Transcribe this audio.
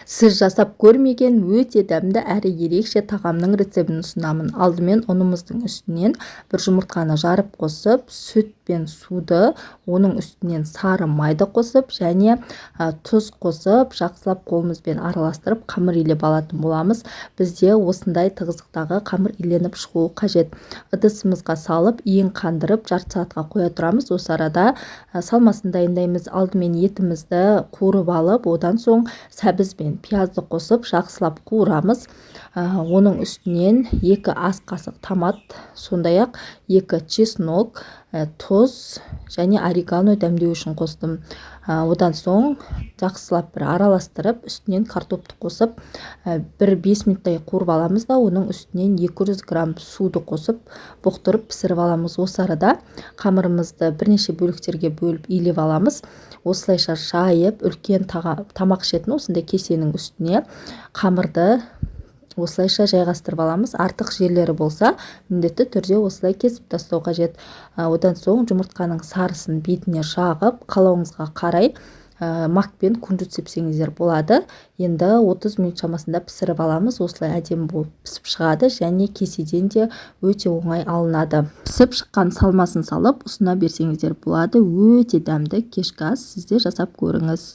Сіз жасап көрмеген өте дәмді әрі ерекше тағамның рецептін ұсынамын. Алдымен ұнымыздың үстінен бір жұмыртқаны жарып қосып, сүт пен суды, оның үстінен сары майды қосып және тұз қосып, жақсылап қолымызбен араластырып қамыр илеп алатын боламыз. Бізде осындай тығыздықтағы қамыр иленіп шығуы қажет. Ыдысымызға салып, иін қандырып, жарты сағатқа қоя тұрамыз. Осы арада салмасын дайындаймыз. Алдымен етімізді қуырып алып, одан соң сәбіз бен пиязды қосып жақсылап қуырамыз. Оның үстінен 2 ас қасық томат, сондай-ақ 2 чеснок, тұз және орегано дәмдеу үшін қостым. Одан соң жақсылап бір араластырып, үстінен картопты қосып, 1-5 минуттай қуырып аламыз да, оның үстінен 200 грамм суды қосып, бұқтырып пісіріп аламыз. Осы арада қамырымызды бірнеше бөліктерге бөліп илеп аламыз. Осылайша жайып, үлкен тамақ ішетін осындай кесенің үстіне қамырды осылайша жайғастырып аламыз. Артық жерлері болса, міндетті түрде осылай кесіп тастау қажет. Одан соң жұмыртқаның сарысын бетіне жағып, қалауыңызға қарай макпен күнжіт сепсеңіздер болады. Енді 30 минут шамасында пісіріп аламыз. Осылай әдемі болып пісіп шығады және кеседен де өте оңай алынады. Пісіп шыққан салмасын салып, ұсына берсеңіздер болады. Өте дәмді кешкі ас, сізде жасап көріңіз.